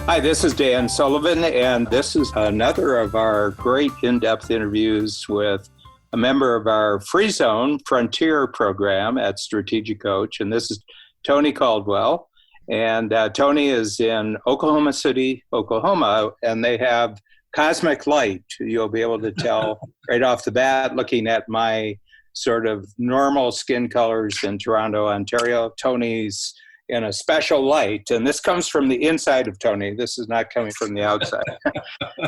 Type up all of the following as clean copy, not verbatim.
Hi, this is Dan Sullivan, and this is another of our great in-depth interviews with a member of our Free Zone Frontier program at Strategic Coach, and this is Tony Caldwell. And Tony is in Oklahoma City, Oklahoma, and they have cosmic light. You'll be able to tell right off the bat, looking at my sort of normal skin colors in Toronto, Ontario. Tony's in a special light, and this comes from the inside of Tony. This is not coming from the outside.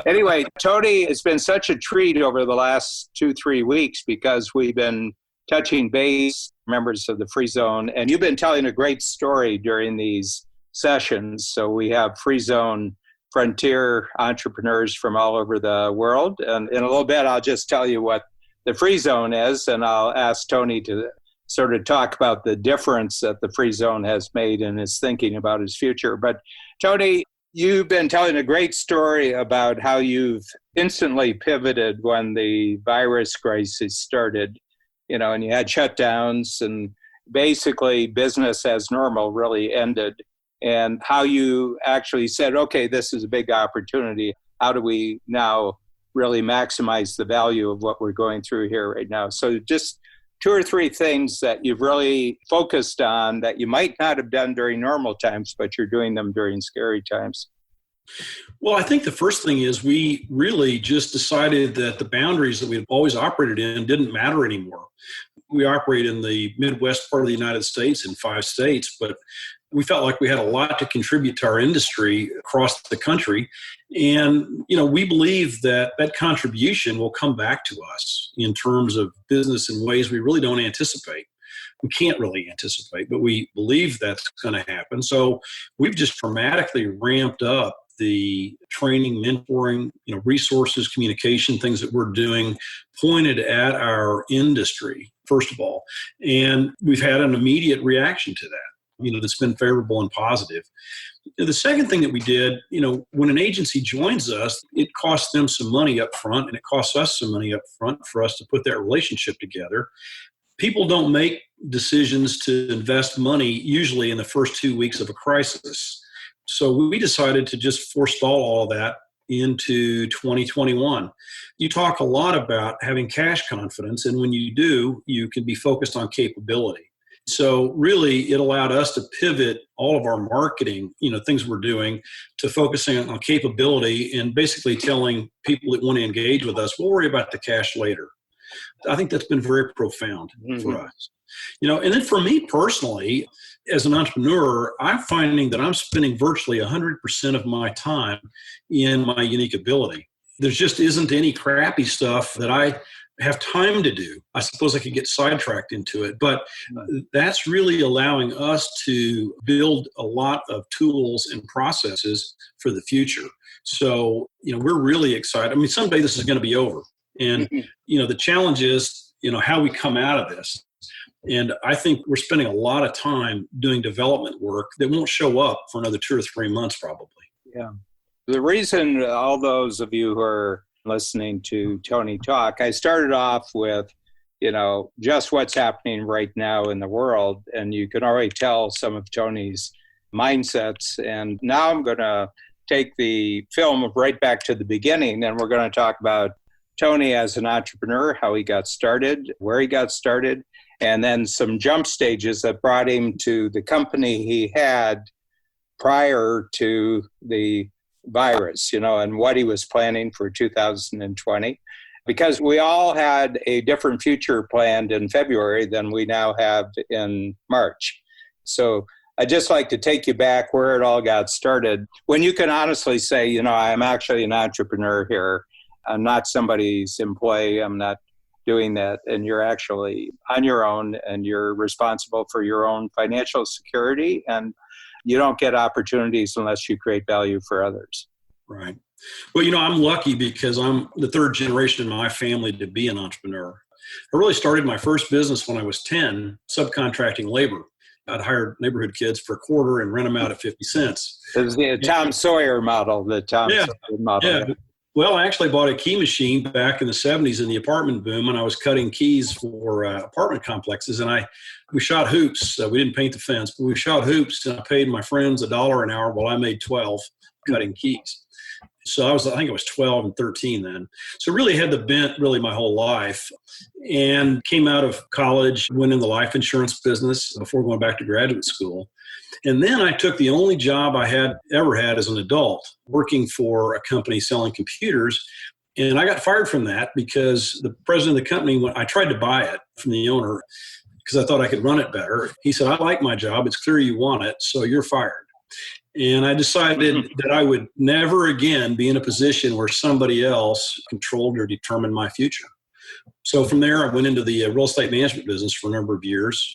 Anyway, Tony, it's been such a treat over the last 2-3 weeks because we've been touching base, members of the Free Zone, and you've been telling a great story during these sessions. So we have Free Zone Frontier entrepreneurs from all over the world, and in a little bit I'll just tell you what the Free Zone is, and I'll ask Tony to sort of talk about the difference that the Free Zone has made in his thinking about his future. But Tony, you've been telling a great story about how you've instantly pivoted when the virus crisis started, and you had shutdowns and basically business as normal really ended, and how you actually said, okay, this is a big opportunity. How do we now really maximize the value of what we're going through here right now? So just 2 or 3 things that you've really focused on that you might not have done during normal times, but you're doing them during scary times. Well, I think the first thing is we really just decided that the boundaries that we've always operated in didn't matter anymore. We operate in the Midwest part of the United States in 5 states, but we felt like we had a lot to contribute to our industry across the country. And, we believe that that contribution will come back to us in terms of business in ways we really don't anticipate. We can't really anticipate, but we believe that's going to happen. So we've just dramatically ramped up the training, mentoring, resources, communication, things that we're doing pointed at our industry, first of all. And we've had an immediate reaction to that, that's been favorable and positive. The second thing that we did, when an agency joins us, it costs them some money up front, and it costs us some money up front for us to put that relationship together. People don't make decisions to invest money usually in the first 2 weeks of a crisis. So we decided to just forestall all that into 2021. You talk a lot about having cash confidence, and when you do, you can be focused on capability. So really, it allowed us to pivot all of our marketing, things we're doing, to focusing on capability and basically telling people that want to engage with us, we'll worry about the cash later. I think that's been very profound for us. And then for me personally, as an entrepreneur, I'm finding that I'm spending virtually 100% of my time in my unique ability. There just isn't any crappy stuff that I have time to do. I suppose I could get sidetracked into it, but that's really allowing us to build a lot of tools and processes for the future. So, we're really excited. I mean, someday this is going to be over. And, the challenge is, how we come out of this. And I think we're spending a lot of time doing development work that won't show up for another 2 or 3 months, probably. Yeah. The reason all those of you who are listening to Tony talk, I started off with, just what's happening right now in the world. And you can already tell some of Tony's mindsets. And now I'm going to take the film right back to the beginning, and we're going to talk about Tony as an entrepreneur, how he got started, where he got started, and then some jump stages that brought him to the company he had prior to the virus, and what he was planning for 2020. Because we all had a different future planned in February than we now have in March. So I'd just like to take you back where it all got started. When you can honestly say, I'm actually an entrepreneur here. I'm not somebody's employee. I'm not doing that. And you're actually on your own, and you're responsible for your own financial security. And you don't get opportunities unless you create value for others. Right. Well, I'm lucky because I'm the 3rd generation in my family to be an entrepreneur. I really started my first business when I was 10, subcontracting labor. I'd hire neighborhood kids for a quarter and rent them out at 50 cents. It was the Tom Sawyer model, Sawyer model. Yeah. Well, I actually bought a key machine back in the 70s in the apartment boom, and I was cutting keys for apartment complexes. And we shot hoops. We didn't paint the fence, but we shot hoops, and I paid my friends $1 an hour while I made 12. cutting keys. So I think I was 12 and 13 then. So really had the bent really my whole life, and came out of college, went in the life insurance business before going back to graduate school. And then I took the only job I had ever had as an adult, working for a company selling computers. And I got fired from that because the president of the company, when I tried to buy it from the owner because I thought I could run it better, he said, "I like my job. It's clear you want it, so you're fired." And I decided that I would never again be in a position where somebody else controlled or determined my future. So from there, I went into the real estate management business for a number of years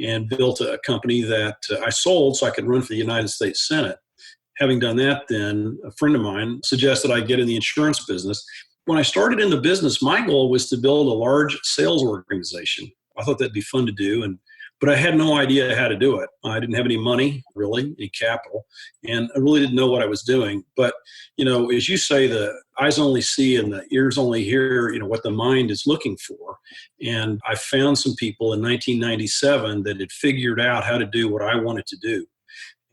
and built a company that I sold so I could run for the United States Senate. Having done that, then a friend of mine suggested I get in the insurance business. When I started in the business, my goal was to build a large sales organization. I thought that'd be fun to do, but I had no idea how to do it. I didn't have any money, really, any capital, and I really didn't know what I was doing. But, as you say, the eyes only see and the ears only hear, what the mind is looking for. And I found some people in 1997 that had figured out how to do what I wanted to do.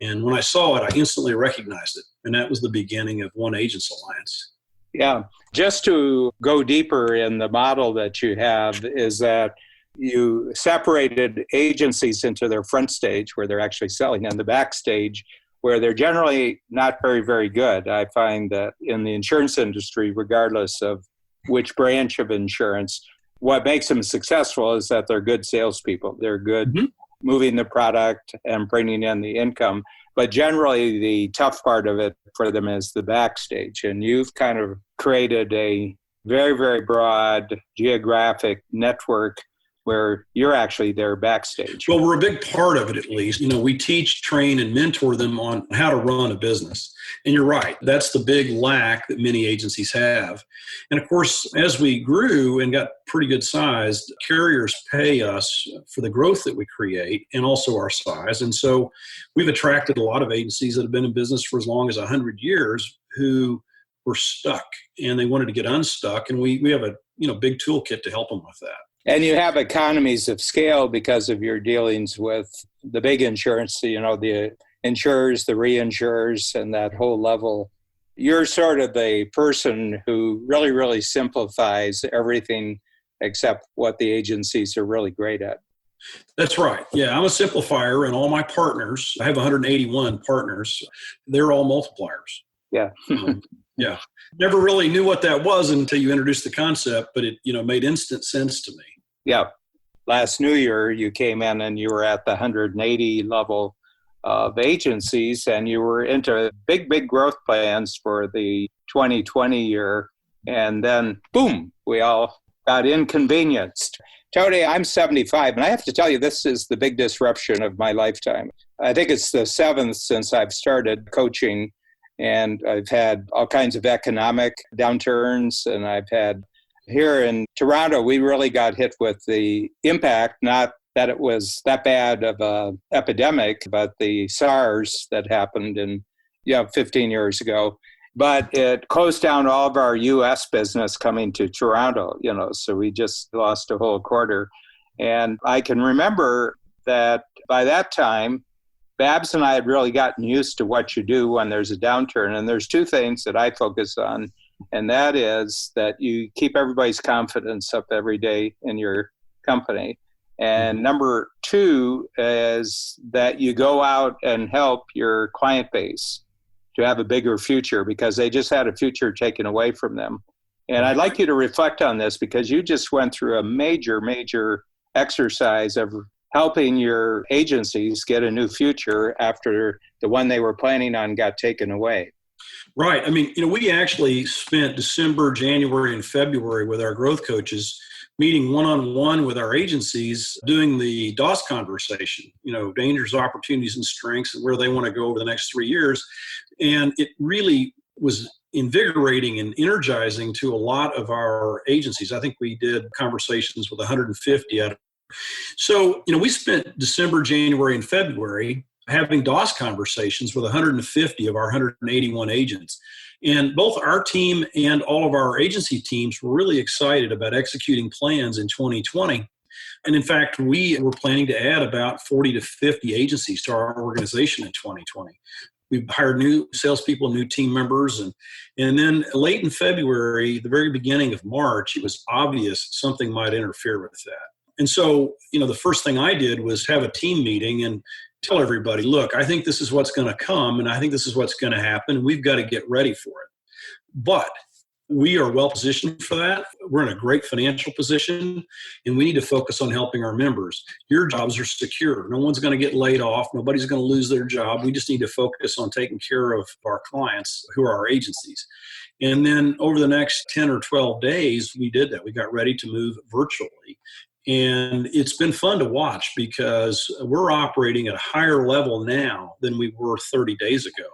And when I saw it, I instantly recognized it. And that was the beginning of One Agents Alliance. Yeah. Just to go deeper in the model that you have is that you separated agencies into their front stage where they're actually selling and the backstage where they're generally not very, very good. I find that in the insurance industry, regardless of which branch of insurance, what makes them successful is that they're good salespeople. They're good moving the product and bringing in the income. But generally, the tough part of it for them is the backstage. And you've kind of created a very, very broad geographic network where you're actually there backstage. Well, we're a big part of it, at least. We teach, train, and mentor them on how to run a business. And you're right. That's the big lack that many agencies have. And of course, as we grew and got pretty good sized, carriers pay us for the growth that we create and also our size. And so we've attracted a lot of agencies that have been in business for as long as 100 years who were stuck and they wanted to get unstuck. And we have a big toolkit to help them with that. And you have economies of scale because of your dealings with the big insurance, the insurers, the reinsurers, and that whole level. You're sort of the person who really, really simplifies everything except what the agencies are really great at. That's right. Yeah, I'm a simplifier, and all my partners, I have 181 partners, they're all multipliers. Yeah. Yeah. Never really knew what that was until you introduced the concept, but it, made instant sense to me. Yeah. Last New Year, you came in and you were at the 180 level of agencies, and you were into big, big growth plans for the 2020 year. And then, boom, we all got inconvenienced. Tony, I'm 75, and I have to tell you, this is the big disruption of my lifetime. I think it's the 7th since I've started coaching, and I've had all kinds of economic downturns, and I've had here in Toronto, we really got hit with the impact, not that it was that bad of an epidemic, but the SARS that happened 15 years ago. But it closed down all of our U.S. business coming to Toronto, so we just lost a whole quarter. And I can remember that by that time, Babs and I had really gotten used to what you do when there's a downturn. And there's two things that I focus on, and that is that you keep everybody's confidence up every day in your company. And number two is that you go out and help your client base to have a bigger future because they just had a future taken away from them. And I'd like you to reflect on this because you just went through a major, major exercise of helping your agencies get a new future after the one they were planning on got taken away. Right. I mean, we actually spent December, January, and February with our growth coaches meeting one-on-one with our agencies, doing the DOS conversation, dangers, opportunities, and strengths, and where they want to go over the next 3 years. And it really was invigorating and energizing to a lot of our agencies. I think we did conversations with 150 out of. So, we spent December, January, and February having DOS conversations with 150 of our 181 agents. And both our team and all of our agency teams were really excited about executing plans in 2020. And in fact, we were planning to add about 40 to 50 agencies to our organization in 2020. We've hired new salespeople, new team members. And then late in February, the very beginning of March, it was obvious something might interfere with that. And so, the first thing I did was have a team meeting and tell everybody, look, I think this is what's going to come, and I think this is what's going to happen. We've got to get ready for it. But we are well positioned for that. We're in a great financial position, and we need to focus on helping our members. Your jobs are secure. No one's going to get laid off. Nobody's going to lose their job. We just need to focus on taking care of our clients, who are our agencies. And then over the next 10 or 12 days, we did that. We got ready to move virtually. And it's been fun to watch because we're operating at a higher level now than we were 30 days ago.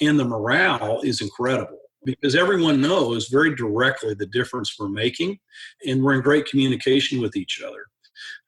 And the morale is incredible because everyone knows very directly the difference we're making, and we're in great communication with each other.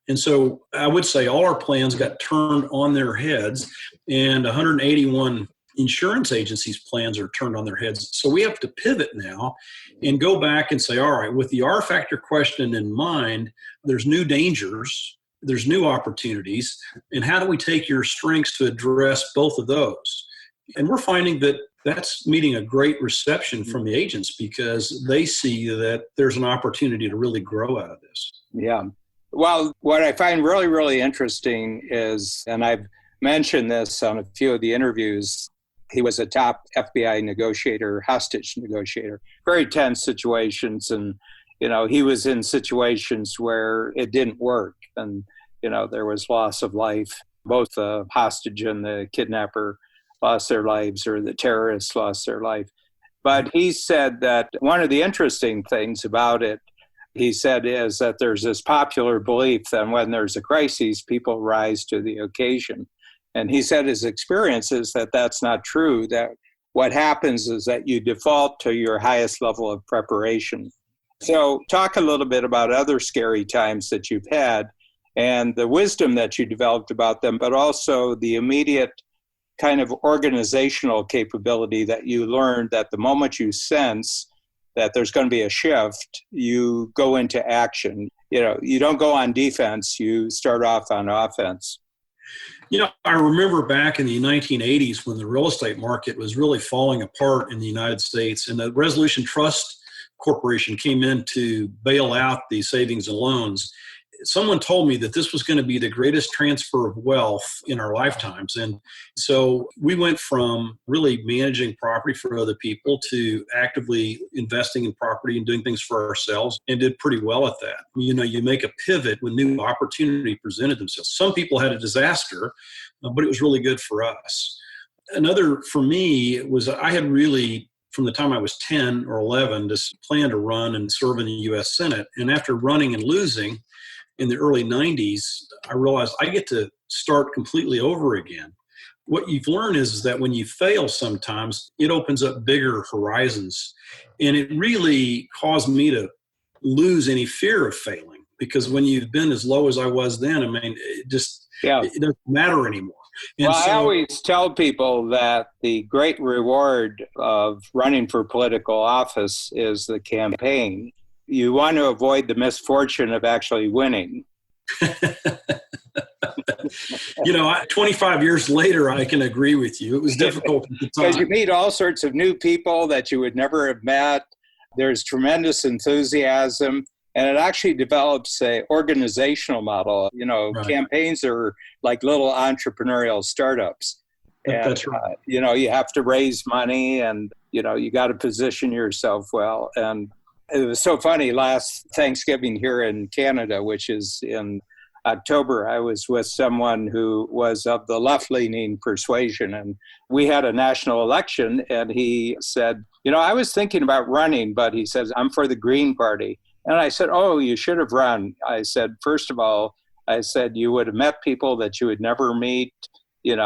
And so I would say all our plans got turned on their heads, and 181 insurance agencies' plans are turned on their heads. So we have to pivot now and go back and say, all right, with the R factor question in mind, there's new dangers, there's new opportunities, and how do we take your strengths to address both of those? And we're finding that that's meeting a great reception from the agents because they see that there's an opportunity to really grow out of this. Yeah. Well, what I find really, really interesting is, and I've mentioned this on a few of the interviews, he was a top FBI negotiator, hostage negotiator, very tense situations. And, he was in situations where it didn't work. And, there was loss of life. Both the hostage and the kidnapper lost their lives, or the terrorists lost their life. But he said that one of the interesting things about it, he said, is that there's this popular belief that when there's a crisis, people rise to the occasion. And he said his experience is that that's not true, that what happens is that you default to your highest level of preparation. So talk a little bit about other scary times that you've had and the wisdom that you developed about them, but also the immediate kind of organizational capability that you learned that the moment you sense that there's going to be a shift, you go into action. You don't go on defense, you start off on offense. I remember back in the 1980s when the real estate market was really falling apart in the United States, and the Resolution Trust Corporation came in to bail out the savings and loans. Someone told me that this was going to be the greatest transfer of wealth in our lifetimes. And so we went from really managing property for other people to actively investing in property and doing things for ourselves, and did pretty well at that. You make a pivot when new opportunity presented themselves. Some people had a disaster, but it was really good for us. Another for me was I had really, from the time I was 10 or 11, just planned to run and serve in the U.S. Senate. And after running and losing, in the early 90s, I realized I get to start completely over again. What you've learned is that when you fail sometimes, it opens up bigger horizons. And it really caused me to lose any fear of failing, because when you've been as low as I was then, it doesn't matter anymore. And I always tell people that the great reward of running for political office is the campaign. You want to avoid the misfortune of actually winning. 25 years later, I can agree with you. It was difficult at the time. Because you meet all sorts of new people that you would never have met. There's tremendous enthusiasm, and it actually develops an organizational model. Right. Campaigns are like little entrepreneurial startups. That's right. You have to raise money, and, you got to position yourself well. And it was so funny, last Thanksgiving here in Canada, which is in October, I was with someone who was of the left-leaning persuasion, and we had a national election, and he said, I was thinking about running, but he says, I'm for the Green Party. And I said, oh, you should have run. I said, first of all, you would have met people that you would never meet. You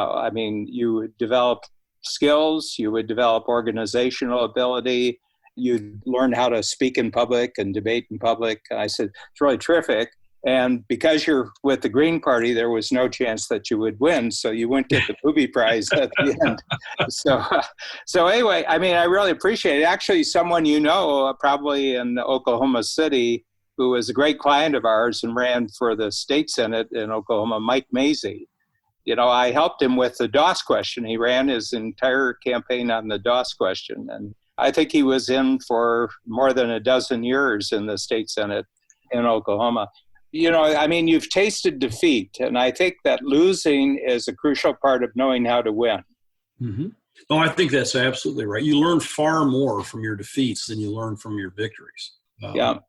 would develop skills, you would develop organizational ability, you'd learn how to speak in public and debate in public. I said, it's really terrific. And because you're with the Green Party, there was no chance that you would win. So you wouldn't get the booby prize at the end. So anyway, I really appreciate it. Actually, someone probably in Oklahoma City, who was a great client of ours and ran for the state Senate in Oklahoma, Mike Mazie. I helped him with the DOS question. He ran his entire campaign on the DOS question. And I think he was in for more than a dozen years in the state Senate in Oklahoma. You've tasted defeat. And I think that losing is a crucial part of knowing how to win. Mm-hmm. Oh, I think that's absolutely right. You learn far more from your defeats than you learn from your victories. Yeah.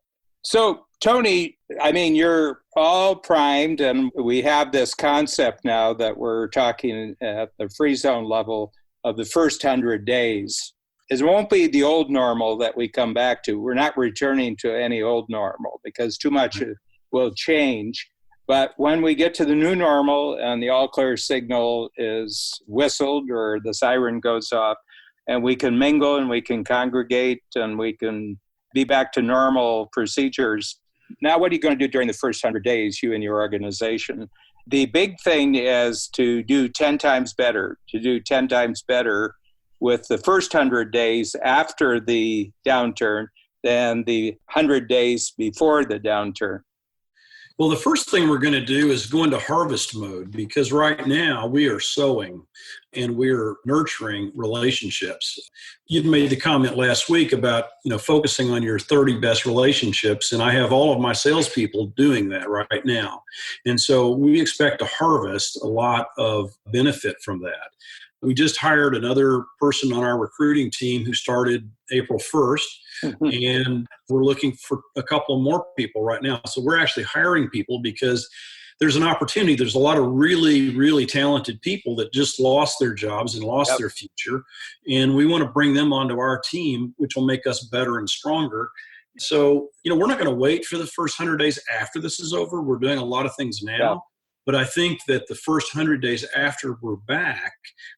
So, Tony, you're all primed, and we have this concept now that we're talking at the free zone level of the first 100 days. It won't be the old normal that we come back to. We're not returning to any old normal because too much will change. But when we get to the new normal and the all clear signal is whistled or the siren goes off, and we can mingle and we can congregate and we can be back to normal procedures. Now, what are you going to do during the first 100 days, you and your organization? The big thing is to do 10 times better, with the first 100 days after the downturn than the 100 days before the downturn. Well, the first thing we're going to do is go into harvest mode, because right now we are sowing and we're nurturing relationships. You'd made the comment last week about, focusing on your 30 best relationships. And I have all of my salespeople doing that right now. And so we expect to harvest a lot of benefit from that. We just hired another person on our recruiting team who started April 1st. And we're looking for a couple more people right now. So we're actually hiring people because there's an opportunity. There's a lot of really, really talented people that just lost their jobs and lost their future. And we want to bring them onto our team, which will make us better and stronger. So, we're not going to wait for the first 100 days after this is over. We're doing a lot of things now. Yeah. But I think that the first 100 days after we're back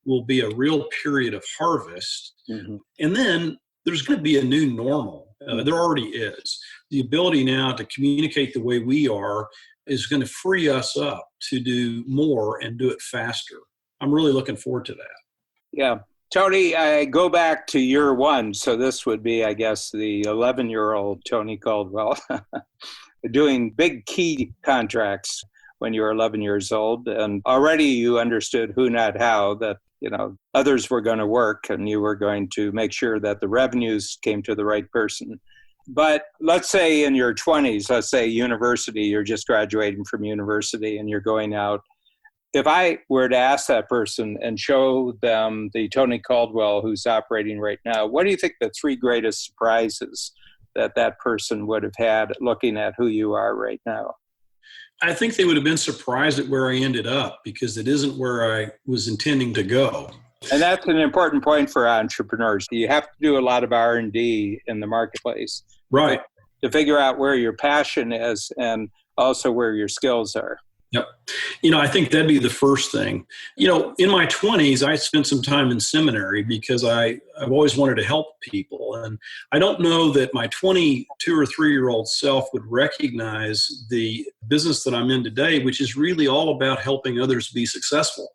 will be a real period of harvest. Mm-hmm. And then there's going to be a new normal. There already is. The ability now to communicate the way we are is going to free us up to do more and do it faster. I'm really looking forward to that. Yeah. Tony, I go back to year one. So this would be, I guess, the 11-year-old Tony Caldwell doing big key contracts when you were 11 years old. And already you understood who, not how, that others were going to work and you were going to make sure that the revenues came to the right person. But let's say in your 20s, let's say university, you're just graduating from university and you're going out. If I were to ask that person and show them the Tony Caldwell who's operating right now, what do you think the three greatest surprises that person would have had looking at who you are right now? I think they would have been surprised at where I ended up, because it isn't where I was intending to go. And that's an important point for entrepreneurs. You have to do a lot of R&D in the marketplace. Right. To figure out where your passion is and also where your skills are. Yep. I think that'd be the first thing. In my 20s, I spent some time in seminary because I've always wanted to help people. And I don't know that my 22 or 3-year-old self would recognize the business that I'm in today, which is really all about helping others be successful.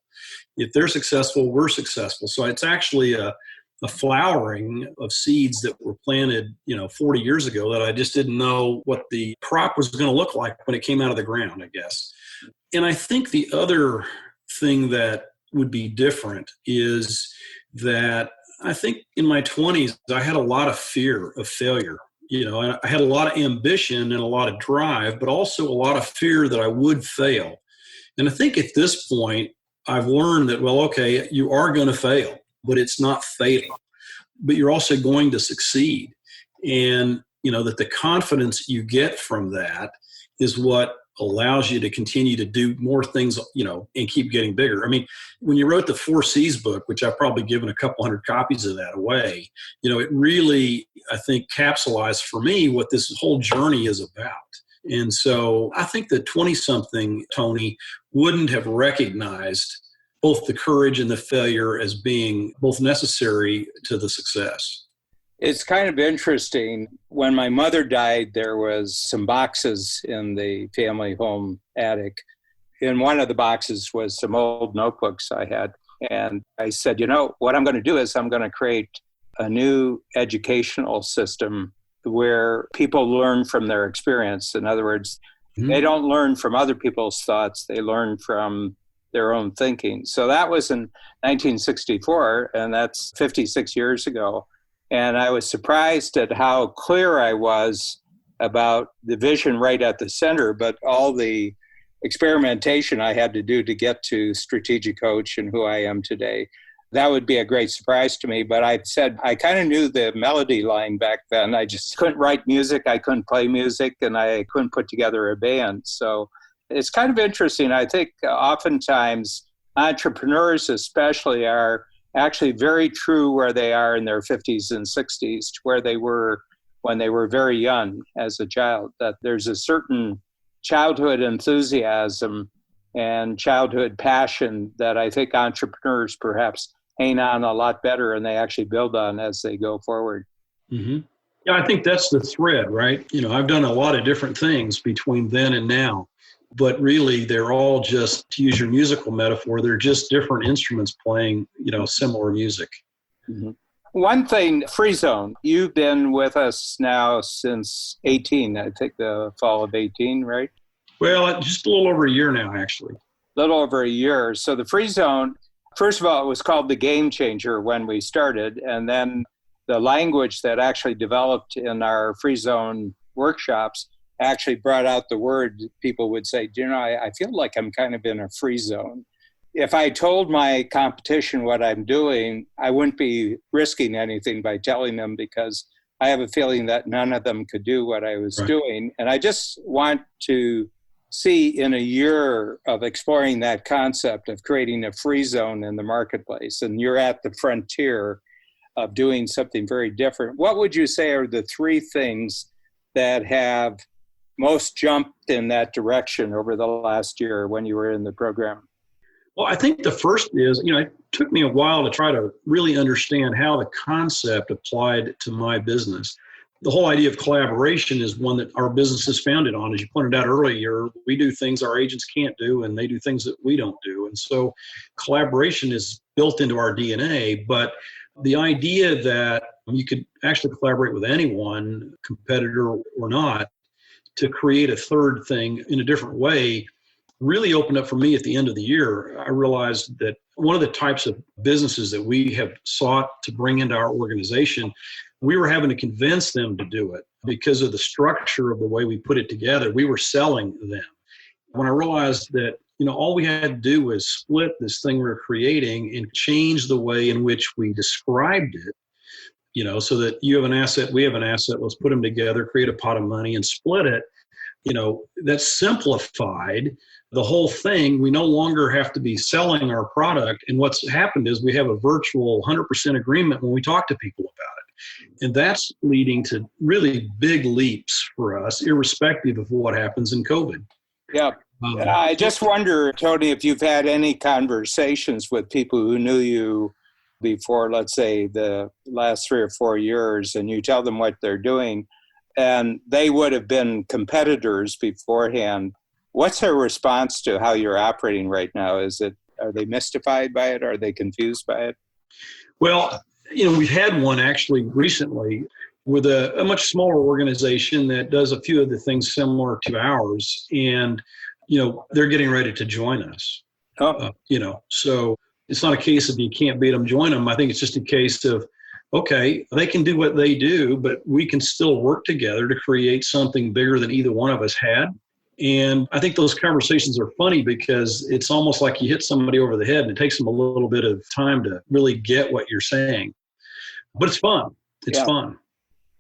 If they're successful, we're successful. So it's actually a flowering of seeds that were planted, 40 years ago that I just didn't know what the crop was going to look like when it came out of the ground, I guess. And I think the other thing that would be different is that I think in my 20s, I had a lot of fear of failure. I had a lot of ambition and a lot of drive, but also a lot of fear that I would fail. And I think at this point, I've learned that, okay, you are going to fail, but it's not fatal. But you're also going to succeed. And, that the confidence you get from that is what allows you to continue to do more things, and keep getting bigger. When you wrote the 4 C's book, which I've probably given a couple hundred copies of that away, it really, I think, capsulized for me what this whole journey is about. And so I think the 20-something Tony wouldn't have recognized both the courage and the failure as being both necessary to the success. It's kind of interesting. When my mother died, there was some boxes in the family home attic. In one of the boxes was some old notebooks I had. And I said, what I'm going to do is I'm going to create a new educational system where people learn from their experience. In other words, they don't learn from other people's thoughts. They learn from their own thinking. So that was in 1964, and that's 56 years ago. And I was surprised at how clear I was about the vision right at the center, but all the experimentation I had to do to get to strategic coach and who I am today. That would be a great surprise to me. But I said I kind of knew the melody line back then. I just couldn't write music, I couldn't play music, and I couldn't put together a band. So it's kind of interesting. I think oftentimes entrepreneurs especially are actually very true where they are in their 50s and 60s to where they were when they were very young as a child, that there's a certain childhood enthusiasm and childhood passion that I think entrepreneurs perhaps hang on a lot better and they actually build on as they go forward. Mm-hmm. Yeah, I think that's the thread, right? I've done a lot of different things between then and now, but really they're all just, to use your musical metaphor, they're just different instruments playing, similar music. Mm-hmm. One thing, Free Zone, you've been with us now since 18, I think the fall of 18, right? Well, just a little over a year now, actually. A little over a year. So the Free Zone, first of all, it was called the Game Changer when we started. And then the language that actually developed in our Free Zone workshops actually brought out the word. People would say, I feel like I'm kind of in a free zone. If I told my competition what I'm doing, I wouldn't be risking anything by telling them because I have a feeling that none of them could do what I was doing. And I just want to see in a year of exploring that concept of creating a free zone in the marketplace, and you're at the frontier of doing something very different. What would you say are the three things that have most jumped in that direction over the last year when you were in the program? Well, I think the first is, it took me a while to try to really understand how the concept applied to my business. The whole idea of collaboration is one that our business is founded on. As you pointed out earlier, we do things our agents can't do, and they do things that we don't do. And so collaboration is built into our DNA. But the idea that you could actually collaborate with anyone, competitor or not, to create a third thing in a different way really opened up for me at the end of the year. I realized that one of the types of businesses that we have sought to bring into our organization, we were having to convince them to do it because of the structure of the way we put it together. We were selling them. When I realized that, all we had to do was split this thing we were creating and change the way in which we described it, so that you have an asset, we have an asset, let's put them together, create a pot of money and split it. That simplified the whole thing. We no longer have to be selling our product. And what's happened is we have a virtual 100% agreement when we talk to people about it. And that's leading to really big leaps for us, irrespective of what happens in COVID. Yeah. I just wonder, Tony, if you've had any conversations with people who knew you before, let's say, the last 3 or 4 years, and you tell them what they're doing, and they would have been competitors beforehand. What's their response to how you're operating right now? Are they mystified by it? Are they confused by it? Well, we've had one actually recently with a much smaller organization that does a few of the things similar to ours. And, they're getting ready to join us. So it's not a case of you can't beat them, join them. I think it's just a case of, okay, they can do what they do, but we can still work together to create something bigger than either one of us had. And I think those conversations are funny because it's almost like you hit somebody over the head and it takes them a little bit of time to really get what you're saying. But it's fun. It's fun.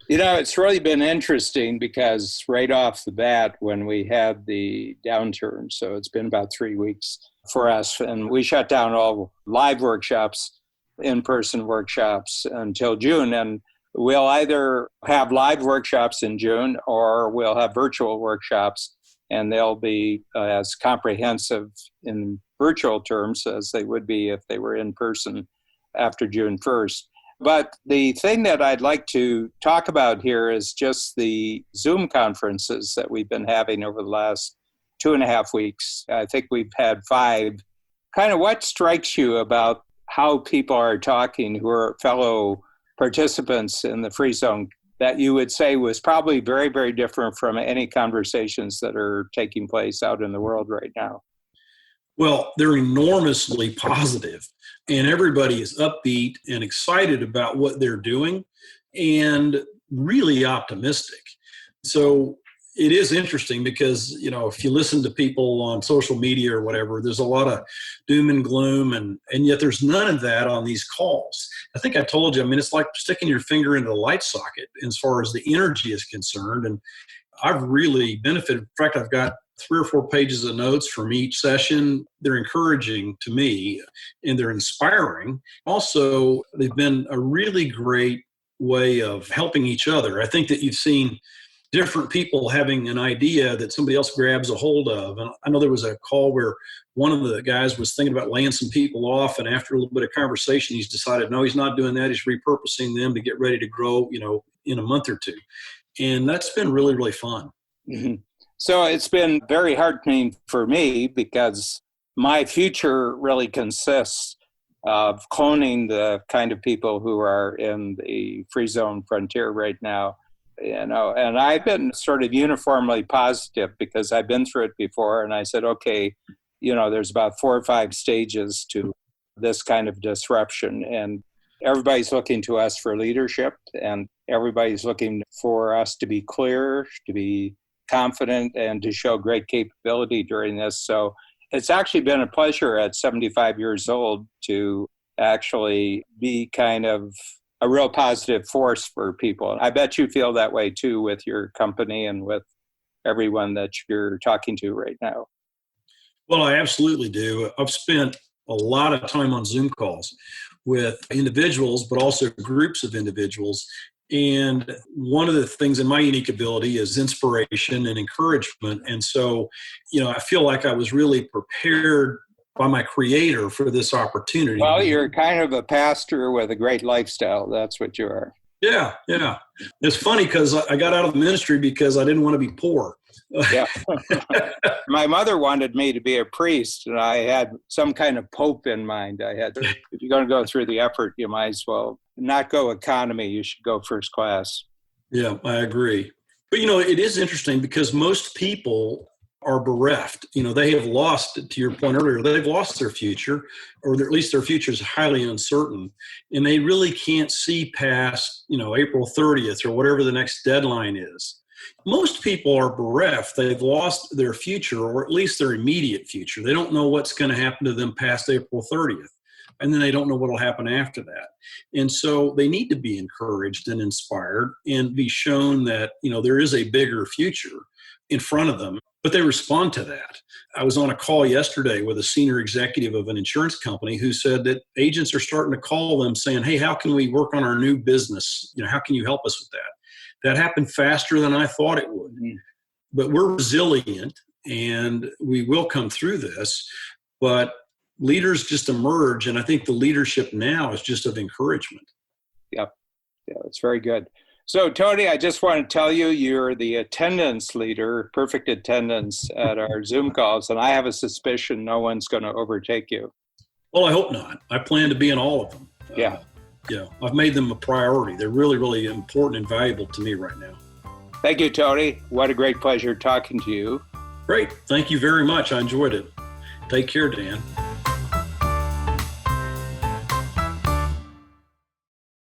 It's really been interesting because right off the bat, when we had the downturn, so it's been about 3 weeks for us, and we shut down all live workshops, in-person workshops until June. And we'll either have live workshops in June or we'll have virtual workshops, and they'll be as comprehensive in virtual terms as they would be if they were in person after June 1st. But the thing that I'd like to talk about here is just the Zoom conferences that we've been having over the last 2.5 weeks. I think we've had 5. Kind of what strikes you about how people are talking who are fellow participants in the Free Zone that you would say was probably very, very different from any conversations that are taking place out in the world right now? Well, they're enormously positive, and everybody is upbeat and excited about what they're doing and really optimistic. So it is interesting because, if you listen to people on social media or whatever, there's a lot of doom and gloom, and yet there's none of that on these calls. I think I told you, it's like sticking your finger into the light socket as far as the energy is concerned. And I've really benefited. In fact, I've got 3 or 4 pages of notes from each session. They're encouraging to me and they're inspiring. Also, they've been a really great way of helping each other. I think that you've seen different people having an idea that somebody else grabs a hold of. And I know there was a call where one of the guys was thinking about laying some people off. And after a little bit of conversation, he's decided, no, he's not doing that. He's repurposing them to get ready to grow, in a month or two. And that's been really, really fun. Mm-hmm. So it's been very heartening for me because my future really consists of cloning the kind of people who are in the free zone frontier right now. And I've been sort of uniformly positive because I've been through it before. And I said, okay, there's about 4 or 5 stages to this kind of disruption. And everybody's looking to us for leadership, and everybody's looking for us to be clear, to be confident, and to show great capability during this. So it's actually been a pleasure at 75 years old to actually be kind of a real positive force for people. I bet you feel that way too with your company and with everyone that you're talking to right now. Well, I absolutely do. I've spent a lot of time on Zoom calls with individuals, but also groups of individuals. And one of the things in my unique ability is inspiration and encouragement. And so, I feel like I was really prepared by my creator for this opportunity. Well, you're kind of a pastor with a great lifestyle. That's what you are. Yeah. It's funny because I got out of the ministry because I didn't want to be poor. Yeah. My mother wanted me to be a priest, and I had some kind of pope in mind. If you're going to go through the effort, you might as well not go economy. You should go first class. Yeah, I agree. But, it is interesting because most people are bereft. They have lost, to your point earlier, they've lost their future, or at least their future is highly uncertain. And they really can't see past, April 30th or whatever the next deadline is. Most people are bereft. They've lost their future, or at least their immediate future. They don't know what's going to happen to them past April 30th. And then they don't know what will happen after that. And so they need to be encouraged and inspired and be shown that, there is a bigger future in front of them, but they respond to that. I was on a call yesterday with a senior executive of an insurance company who said that agents are starting to call them saying, hey, how can we work on our new business? How can you help us with that? That happened faster than I thought it would. Mm-hmm. But we're resilient and we will come through this. But leaders just emerge, and I think the leadership now is just of encouragement. Yep. Yeah, that's very good. So, Tony, I just want to tell you, you're the attendance leader, perfect attendance at our Zoom calls, and I have a suspicion no one's going to overtake you. Well, I hope not. I plan to be in all of them. Yeah. I've made them a priority. They're really, really important and valuable to me right now. Thank you, Tony. What a great pleasure talking to you. Great. Thank you very much. I enjoyed it. Take care, Dan.